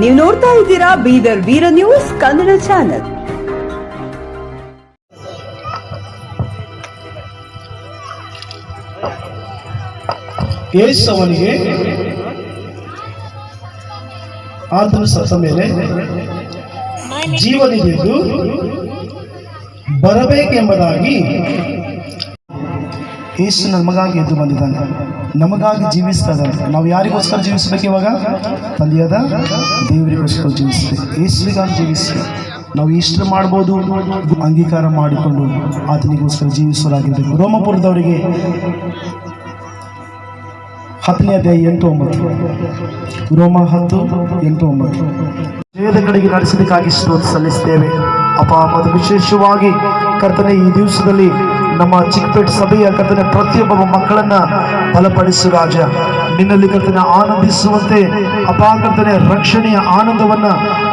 ನೀವು ನೋಡ್ತಾ ಇದ್ದೀರಾ ಬೀದರ್ ವೀರ ನ್ಯೂಸ್ ಕನ್ನಡ ಚಾನೆಲ್. ಯೇಸುವನಿಗೆ ಆತನು ಸತ್ತ ಮೇಲೆ ಜೀವನಿಗೆದ್ದು ಬರಬೇಕೆಂಬುದಾಗಿ ಯೇಸು ನಮಗಾಗಿ ಎದ್ದು ಬಂದಿದ್ದಾನೆ, ನಮಗಾಗಿ ಜೀವಿಸ್ತಾ ಇದ್ದಾನೆ. ನಾವು ಯಾರಿಗೋಸ್ಕರ ಜೀವಿಸಬೇಕು? ಇವಾಗ ತಂದೆಯಾದ ದೇವರಿಗೋಸ್ಕರ ಜೀವಿಸಬೇಕು, ಯೇಸುವಿಗಾಗಿ ಜೀವಿಸಬೇಕು. ನಾವು ಇಷ್ಟು ಮಾಡ್ಬೋದು, ಅಂಗೀಕಾರ ಮಾಡಿಕೊಂಡು ಆತನಿಗೋಸ್ಕರ ಜೀವಿಸುವರಾಗಿರಬೇಕು. ರೋಮಪುರದವರಿಗೆ 10ನೇ ಅಧ್ಯಾಯ 8-9, ರೋಮ 10:8-9. ಜಯದ ಕಡೆಗೆ ನಡೆಸೋದಕ್ಕಾಗಿ ಸ್ತೋತ್ರ ಸಲ್ಲಿಸ್ತೇವೆ ಅಪ್ಪ. ಮತ್ತು ವಿಶೇಷವಾಗಿ ಕರ್ತನೆ, ಈ ದಿವಸದಲ್ಲಿ ನಮ್ಮ ಚಿಕ್ಕಪೇಟೆ ಸಭೆಯ ಕರ್ತನೆ ಪ್ರತಿಯೊಬ್ಬ ಮಕ್ಕಳನ್ನ ಬಲಪಡಿಸು ರಾಜ. ನಿನ್ನಲ್ಲಿ ಕರ್ತನೆ ಆನಂದಿಸುವಂತೆ ಅಪ್ಪ ಕರ್ತನೆ ರಕ್ಷಣೆಯ ಆನಂದವನ್ನ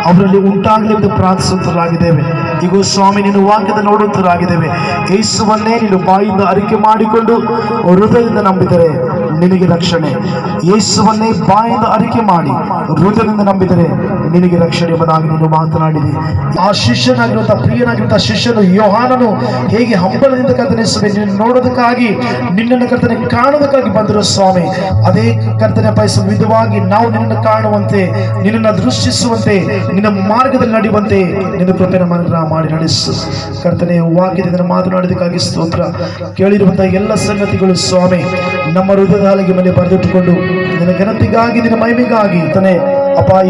ಅವರಲ್ಲಿ ಉಂಟಾಗಲಿ ಎಂದು ಪ್ರಾರ್ಥಿಸುತ್ತರಾಗಿದ್ದೇವೆ. ಈಗ ಸ್ವಾಮಿ, ನಿನ್ನ ವಾಕ್ಯದ ನೋಡುತ್ತರಾಗಿದ್ದೇವೆ. ಯೇಸುವನ್ನೇ ನೀನು ಬಾಯಿಂದ ಅರಿಕೆ ಮಾಡಿಕೊಂಡು ಹೃದಯದಿಂದ ನಂಬಿದರೆ ನಿನಗೆ ರಕ್ಷಣೆ. ಯೇಸುವನ್ನೇ ಬಾಯಿಂದ ಅರಿಕೆ ಮಾಡಿ ಹೃದಯದಿಂದ ನಂಬಿದರೆ ನಿನಗೆ ರಕ್ಷಣೆ ಎಂಬುದಾಗಿ ನೀನು ಮಾತನಾಡಿದೆ. ಆ ಶಿಷ್ಯನಾಗಿರುವಂತಹ ಪ್ರಿಯನಾಗಿರುವಂತಹ ಶಿಷ್ಯನು ಯೋಹಾನನು ಹೇಗೆ ಹಂಬಲದಿಂದ ಕರ್ತನೆ ನಿನ್ನ ನೋಡೋದಕ್ಕಾಗಿ, ನಿನ್ನನ್ನು ಕರ್ತನೆ ಕಾಣೋದಕ್ಕಾಗಿ ಬಂದರು ಸ್ವಾಮಿ. ಅದೇ ಕರ್ತನೆ ಬಯಸುವ ವಿಧವಾಗಿ ನಾವು ನಿನ್ನನ್ನು ಕಾಣುವಂತೆ, ನಿನ್ನನ್ನು ದೃಷ್ಟಿಸುವಂತೆ, ನಿನ್ನ ಮಾರ್ಗದಲ್ಲಿ ನಡೆಯುವಂತೆ ನಿನ್ನ ಕೃಪೆಯನ್ನು ಅನುಗ್ರಹ ಮಾಡಿ ನಡೆಸು ಕರ್ತನೆ. ವಾಕ್ಯದಿಂದ ಮಾತನಾಡಿದಕ್ಕಾಗಿ ಸ್ತೋತ್ರ. ಕೇಳಿರುವಂತಹ ಎಲ್ಲ ಸಂಗತಿಗಳು ಸ್ವಾಮಿ ನಮ್ಮ ಹೃದಯದ ಹಾಲಿಗೆ ಮೇಲೆ ಬರೆದಿಟ್ಟುಕೊಂಡು ನಿನ್ನ ಘನತೆಗಾಗಿ, ನಿನ್ನ ಮಹಿಮೆಗಾಗಿ ತಾನೆ ಅಪ್ಪ ಈ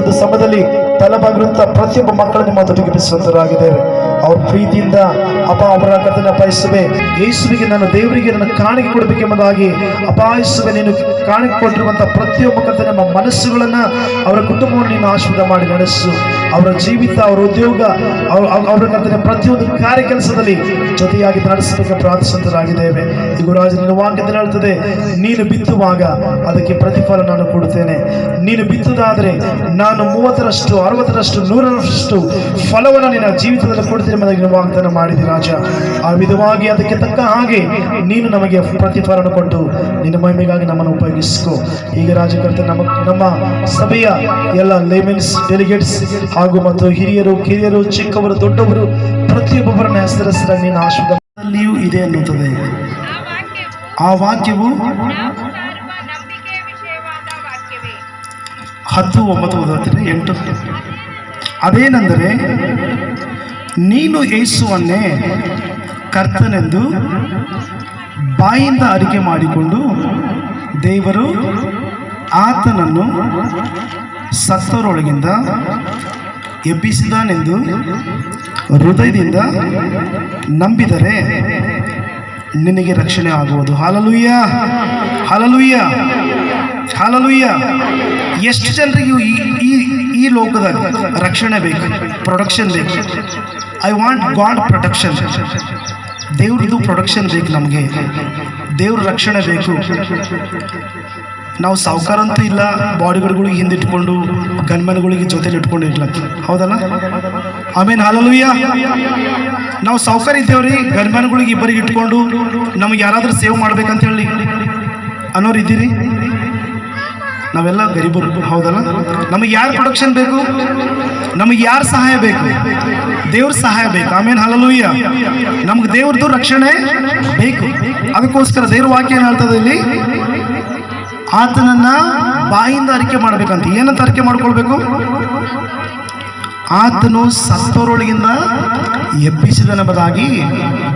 ಒಂದು ಸಮಯದಲ್ಲಿ ತಲೆಬಾಗಿರುವಂತಹ ಪ್ರತಿಯೊಬ್ಬ ಮಕ್ಕಳನ್ನು ಮಾತೊಟ್ಟಿಗಿಸುವಂತರಾಗಿದ್ದೇವೆ. ಅವ್ರ ಪ್ರೀತಿಯಿಂದ ಅಪ್ಪ ಅವರ ಕರ್ತನ ಬಯಸುವೆ. ಯೇಸುವಿಗೆ ನನ್ನ ದೇವರಿಗೆ ನನ್ನ ಕಾಣಿಕೆ ಕೊಡಬೇಕೆಂಬುದಾಗಿ ಅಪ್ಪ ಯೇಸುವೆ, ನೀನು ಕಾಣಿಕೆ ಕೊಟ್ಟಿರುವಂತಹ ಪ್ರತಿಯೊಬ್ಬ ಕರ್ತನ ನಮ್ಮ ಮನಸ್ಸುಗಳನ್ನ, ಅವರ ಕುಟುಂಬವನ್ನು ನೀನು ಆಶೀರ್ವಾದ ಮಾಡಿ ನಡೆಸು. ಅವರ ಜೀವಿತ, ಅವರ ಉದ್ಯೋಗ, ಅವರ ಕರ್ತನ ಪ್ರತಿಯೊಂದು ಕಾರ್ಯ ಕೆಲಸದಲ್ಲಿ ಜೊತೆಯಾಗಿ ನಡೆಸಬೇಕು ಪ್ರಾರ್ಥಿಸುವಂತರಾಗಿದ್ದೇವೆ. ಈಗ ರಾಜ ನಿನ್ನ ವಾಕ್ಯದಲ್ಲಿ ಹೇಳ್ತದೆ, ನೀನು ಬಿತ್ತುವಾಗ ಅದಕ್ಕೆ ಪ್ರತಿಫಲ ನಾನು ಕೊಡುತ್ತೇನೆ. ನೀನು ಬಿತ್ತುವುದಾದರೆ ನಾನು 30ರಷ್ಟು 60ರಷ್ಟು 100ರಷ್ಟು ಫಲವನ್ನು ನಿನ್ನ ಜೀವಿತದಲ್ಲಿ ಕೊಡ್ತೇನೆ ಎಂಬುದಾಗಿ ವಾಗ್ದಾನ ಮಾಡಿದೆ ರಾಜ. ಆ ವಿಧವಾಗಿ ಅದಕ್ಕೆ ತಕ್ಕ ಹಾಗೆ ನೀನು ನಮಗೆ ಪ್ರತಿಫಲವನ್ನು ಕೊಟ್ಟು ನಿನ್ನ ಮಹಿಮೆಗಾಗಿ ನಮ್ಮನ್ನು ಉಪಯೋಗಿಸ್ಕೋ. ಈಗ ರಾಜಕರ್ತ ನಮ್ಮ ಸಭೆಯ ಎಲ್ಲ ಲೇಮೆನ್ಸ್, ಡೆಲಿಗೇಟ್ಸ್ ಹಾಗೂ ಮತ್ತು ಹಿರಿಯರು, ಕಿರಿಯರು, ಚಿಕ್ಕವರು, ದೊಡ್ಡವರು ಪ್ರತಿಯೊಬ್ಬೊಬ್ಬರನ್ನ ಹೆಸರಾಗಿ ನೀನು ಆಶೀರ್ವಾದದಲ್ಲಿಯೂ ಇದೆ ಅನ್ನುತ್ತದೆ. ಆ ವಾಕ್ಯವು 10:9-8. ಅದೇನೆಂದರೆ, ನೀನು ಯೇಸುವನ್ನೇ ಕರ್ತನೆಂದು ಬಾಯಿಂದ ಅರಿಕೆ ಮಾಡಿಕೊಂಡು ದೇವರು ಆತನನ್ನು ಸತ್ತವರೊಳಗಿಂದ ಎಬ್ಬಿಸಿದಾನೆಂದು ಹೃದಯದಿಂದ ನಂಬಿದರೆ ನಿನಗೆ ರಕ್ಷಣೆ ಆಗುವುದು. Hallelujah, hallelujah, hallelujah. ಎಷ್ಟು ಜನರಿಗೆ ಈ ಲೋಕದಾಗ ರಕ್ಷಣೆ ಬೇಕು, ಪ್ರೊಟೆಕ್ಷನ್ ಬೇಕು. I want God protection. ದೇವ್ರದ್ದು ಪ್ರೊಟೆಕ್ಷನ್ ಬೇಕು ನಮಗೆ, ದೇವ್ರ ರಕ್ಷಣೆ ಬೇಕು. ನಾವು ಸಾವುಕಾರ ಅಂತೂ ಇಲ್ಲ, ಬಾಡಿಗಾರ್ಡ್ಗಳಿಗೆ ಹಿಂದಿಟ್ಕೊಂಡು ಗನ್ಮನ್ಗಳಿಗೆ ಜೊತೆಲಿ ಇಟ್ಕೊಂಡು ಇರ್ಲಕ್ಕ, ಹೌದಲ್ಲ? ಆಮೇಲೆ ಹಲ್ಲೆಲೂಯಾ. ನಾವು ಸಾವುಕಾರ ಇದ್ದೇವ್ರಿ, ಗನ್ಮನ್ಗಳಿಗೆ ಇಬ್ಬರಿಗೆ ಇಟ್ಕೊಂಡು ನಮಗೆ ಯಾರಾದ್ರೂ ಸೇವ್ ಮಾಡ್ಬೇಕಂತ ಹೇಳಿ ಅನ್ನೋರು ಇದ್ದೀರಿ. ನಾವೆಲ್ಲ ಗರೀಬರು, ಹೌದಲ್ಲ? ನಮಗೆ ಯಾರು ಪ್ರೊಟೆಕ್ಷನ್ ಬೇಕು? ನಮಗೆ ಯಾರು ಸಹಾಯ ಬೇಕು? ದೇವ್ರ ಸಹಾಯ ಬೇಕು. ಆಮೇಲೆ ಹಲ್ಲೆಲೂಯಾ. ನಮ್ಗೆ ದೇವ್ರದ್ದು ರಕ್ಷಣೆ ಬೇಕು. ಅದಕ್ಕೋಸ್ಕರ ದೇವ್ರ ವಾಕ್ಯ ಏನು ಹೇಳ್ತದೆ ಇಲ್ಲಿ? ಆತನನ್ನ ಬಾಯಿಂದ ಅರಿಕೆ ಮಾಡ್ಬೇಕಂತ. ಏನಂತ ಅರಿಕೆ ಮಾಡ್ಕೊಳ್ಬೇಕು? ಆತನು ಸತ್ತವರೊಳಗಿಂದ ಎಬ್ಬಿಸಿದನೆಂಬುದಾಗಿ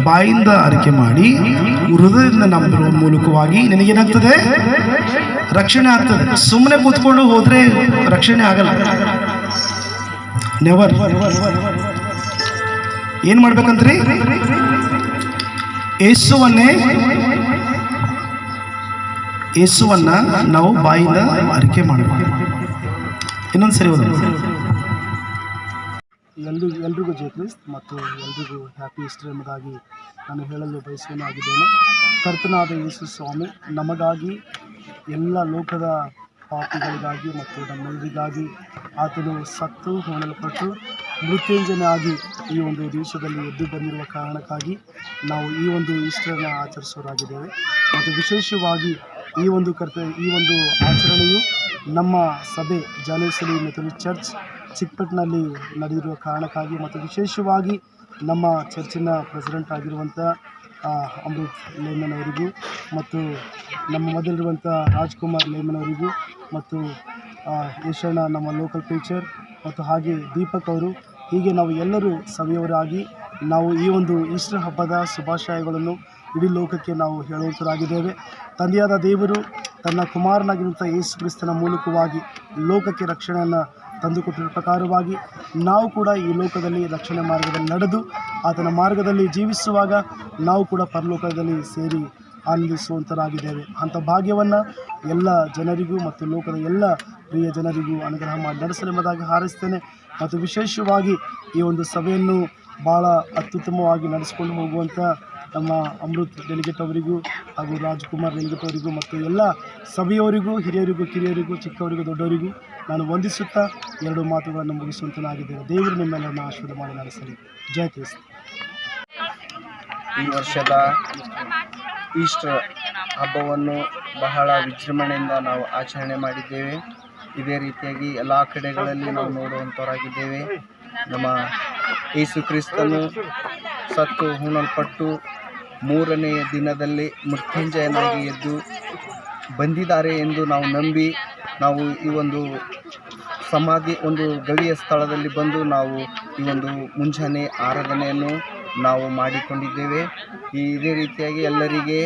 ಬಾಯಿಂದ ಅರಿಕೆ ಮಾಡಿ ಹೃದಯದಿಂದ ನಂಬುವ ಮೂಲಕವಾಗಿ ನಿನಗೇನಾಗ್ತದೆ? ರಕ್ಷಣೆ ಆಗ್ತದೆ. ಸುಮ್ಮನೆ ಕೂತ್ಕೊಂಡು ಹೋದ್ರೆ ರಕ್ಷಣೆ ಆಗಲ್ಲ. ನೆವರ್. ಏನ್ ಮಾಡ್ಬೇಕಂತ್ರಿ? ಯೇಸುವನ್ನ ನಾವು ಬಾಯಿಂದ ಅರಿಕೆ ಮಾಡಬೇಕು. ಇನ್ನೊಂದ್ಸರಿ ಓದೋಣ. ಎಲ್ರಿಗೂ ಜೈ ಕ್ರಿಸ್ತ ಮತ್ತು ಎಲ್ರಿಗೂ ಹ್ಯಾಪಿ ಈಸ್ಟರ್ ಎಂಬುದಾಗಿ ನಾನು ಹೇಳಲು ಬಯಸುವನಾಗಿದ್ದೇನೆ. ಕರ್ತನಾದ ಯೇಸು ಸ್ವಾಮಿ ನಮಗಾಗಿ, ಎಲ್ಲ ಲೋಕದ ಪಾಪಿಗಳಿಗಾಗಿ ಮತ್ತು ನಮ್ಮೆಲ್ಲರಿಗಾಗಿ ಆತನು ಸತ್ತು ಹೋಣಲ್ಪಟ್ಟು ಮೃತ್ಯುಂಜಯನಾಗಿ ಈ ಒಂದು ದಿವಸದಲ್ಲಿ ಎದ್ದು ಬಂದಿರುವ ಕಾರಣಕ್ಕಾಗಿ ನಾವು ಈ ಒಂದು ಈಸ್ಟರನ್ನು ಆಚರಿಸೋರಾಗಿದ್ದೇವೆ. ಮತ್ತು ವಿಶೇಷವಾಗಿ ಈ ಒಂದು ಆಚರಣೆಯು ನಮ್ಮ ಸಭೆ ಜಾಲೇಸಲಿ ಮೆಥೋಡಿಸ್ಟ್ ಚರ್ಚ್ ಚಿಕ್ಕಪೇಟ್ನಲ್ಲಿ ನಡೆದಿರುವ ಕಾರಣಕ್ಕಾಗಿ ಮತ್ತು ವಿಶೇಷವಾಗಿ ನಮ್ಮ ಚರ್ಚಿನ ಪ್ರೆಸಿಡೆಂಟ್ ಆಗಿರುವಂಥ ಅಮೃತ್ ಲೇಮನ್ ಅವರಿಗೂ ಮತ್ತು ನಮ್ಮ ಮೊದಲಿರುವಂಥ ರಾಜ್ಕುಮಾರ್ ಲೇಮನ್ ಅವರಿಗೂ ಮತ್ತು ಯಶಣ್ಣ ನಮ್ಮ ಲೋಕಲ್ ಪ್ರೀಚರ್ ಮತ್ತು ಹಾಗೆ ದೀಪಕ್ ಅವರು, ಹೀಗೆ ನಾವು ಎಲ್ಲರೂ ಸಭೆಯವರಾಗಿ ನಾವು ಈ ಒಂದು ಈಸ್ಟರ್ ಹಬ್ಬದ ಶುಭಾಶಯಗಳನ್ನು ಇಡೀ ಲೋಕಕ್ಕೆ ನಾವು ಹೇಳುವಂತರಾಗಿದ್ದೇವೆ. ತಂದೆಯಾದ ದೇವರು ತನ್ನ ಕುಮಾರನಾಗಿರುವಂಥ ಯೇಸು ಕ್ರಿಸ್ತನ ಮೂಲಕವಾಗಿ ಲೋಕಕ್ಕೆ ರಕ್ಷಣೆಯನ್ನು ತಂದುಕೊಟ್ಟಿರುವ ಪ್ರಕಾರವಾಗಿ ನಾವು ಕೂಡ ಈ ಲೋಕದಲ್ಲಿ ರಕ್ಷಣೆ ಮಾರ್ಗದಲ್ಲಿ ನಡೆದು ಆತನ ಮಾರ್ಗದಲ್ಲಿ ಜೀವಿಸುವಾಗ ನಾವು ಕೂಡ ಪರಲೋಕದಲ್ಲಿ ಸೇರಿ ಆನಂದಿಸುವಂತರಾಗಿದ್ದೇವೆ. ಅಂಥ ಭಾಗ್ಯವನ್ನು ಎಲ್ಲ ಜನರಿಗೂ ಮತ್ತು ಲೋಕದ ಎಲ್ಲ ಪ್ರಿಯ ಜನರಿಗೂ ಅನುಗ್ರಹ ಮಾಡಿ ನಡೆಸಲೆಂಬುದಾಗಿ ಹಾರೈಸ್ತೇನೆ. ಮತ್ತು ವಿಶೇಷವಾಗಿ ಈ ಒಂದು ಸಭೆಯನ್ನು ಭಾಳ ಅತ್ಯುತ್ತಮವಾಗಿ ನಡೆಸಿಕೊಂಡು ಹೋಗುವಂಥ ನಮ್ಮ ಅಮೃತ್ ಡೆಲಿಗೇಟ್ ಅವರಿಗೂ ಹಾಗೂ ರಾಜ್ಕುಮಾರ್ ಡೆಲಿಗೇಟ್ ಅವರಿಗೂ ಮತ್ತು ಎಲ್ಲ ಸಭೆಯವರಿಗೂ, ಹಿರಿಯರಿಗೂ, ಕಿರಿಯರಿಗೂ, ಚಿಕ್ಕವರಿಗೂ, ದೊಡ್ಡವರಿಗೂ ನಾನು ವಂದಿಸುತ್ತಾ 2 ಮಾತುಗಳನ್ನು ಮುಗಿಸುವಂತನಾಗಿದ್ದೇನೆ. ದೇವರು ನಿಮ್ಮೆಲ್ಲರನ್ನು ಆಶೀರ್ವಾದ ಮಾಡಿ ನಡೆಸಲಿ. ಜಯ ಕ್ರಿಸ್ತ. ಈ ವರ್ಷದ ಈಸ್ಟರ್ ಹಬ್ಬವನ್ನು ಬಹಳ ವಿಜೃಂಭಣೆಯಿಂದ ನಾವು ಆಚರಣೆ ಮಾಡಿದ್ದೇವೆ. ಇದೇ ರೀತಿಯಾಗಿ ಎಲ್ಲ ಕಡೆಗಳಲ್ಲಿ ನಾವು ನೋಡುವಂಥವರಾಗಿದ್ದೇವೆ. ನಮ್ಮ ಯೇಸು ಕ್ರಿಸ್ತನು ಸತ್ತು ಹೂಣಲ್ಪಟ್ಟು 3ನೇ ದಿನದಲ್ಲಿ ಮೃತ್ಯುಂಜಯನಾಗಿ ಎದ್ದು ಬಂದಿದ್ದಾರೆ ಎಂದು ನಾವು ನಂಬಿ ನಾವು ಈ ಒಂದು ಸಮಾಧಿ ಒಂದು ಗವಿಯ ಸ್ಥಳದಲ್ಲಿ ಬಂದು ನಾವು ಈ ಒಂದು ಮುಂಜಾನೆ ಆರಾಧನೆಯನ್ನು ನಾವು ಮಾಡಿಕೊಂಡಿದ್ದೇವೆ. ಇದೇ ರೀತಿಯಾಗಿ ಎಲ್ಲರಿಗೆ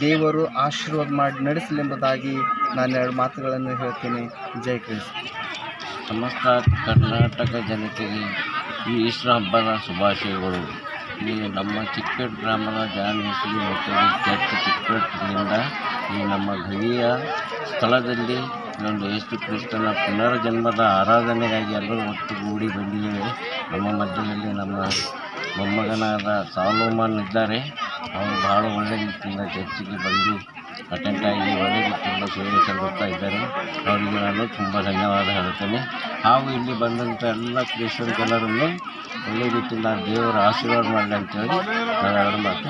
ದೇವರು ಆಶೀರ್ವಾದ ಮಾಡಿ ನಡೆಸಲೆಂಬುದಾಗಿ ನಾನು 2 ಮಾತುಗಳನ್ನು ಹೇಳ್ತೇನೆ. ಜೈ ಕ್ರಿಸ್ತ. ಸಮಸ್ತ ಕರ್ನಾಟಕ ಜನತೆಗೆ ಈ ಈಸ್ಟರ್ ಹಬ್ಬದ ಶುಭಾಶಯಗಳು. ಈ ನಮ್ಮ ಚಿಕ್ಕಪೇಟೆ ಗ್ರಾಮದ ಜಾಲೇಸಲಿ ಮೆಥೋಡಿಸ್ಟ್ ಚರ್ಚ್ ಚಿಕ್ಕಪೇಟೆಯಿಂದ ಈ ನಮ್ಮ ಗವಿಯ ಸ್ಥಳದಲ್ಲಿ ಒಂದು ಯೇಸು ಕ್ರಿಸ್ತನ ಪುನರ್ಜನ್ಮದ ಆರಾಧನೆಗಾಗಿ ಎಲ್ಲರೂ ಒಟ್ಟುಗೂಡಿ ಬಂದಿದ್ದೇವೆ. ನಮ್ಮ ಮಧ್ಯದಲ್ಲಿ ನಮ್ಮ ಮೊಮ್ಮಗನಾದ ಸಾಲೋಮನ್ ಇದ್ದಾರೆ. ಅವರು ಭಾಳ ಒಳ್ಳೆಯ ರೀತಿಯಿಂದ ಚರ್ಚಿಗೆ ಬಂದು ಅಟೆಂಡ್ ಆಗಿ ಒಳ್ಳೆಯ ರೀತಿಯಿಂದ ಸೇವೆ ಸಲ್ಲಿಸ್ತಾ ಇದ್ದಾರೆ. ಅವರಿಗೆ ನಾನು ತುಂಬ ಧನ್ಯವಾದ ಹೇಳ್ತೇನೆ. ಹಾಗೂ ಇಲ್ಲಿ ಬಂದಂಥ ಎಲ್ಲ ಕ್ರಿಶ್ಚಿಯನ್ ಜನರನ್ನು ಒಳ್ಳೆಯ ರೀತಿಯಿಂದ ದೇವರ ಆಶೀರ್ವಾದ ಮಾಡಲಿ ಅಂತೇಳಿ ನಾನು 2 ಮಾತು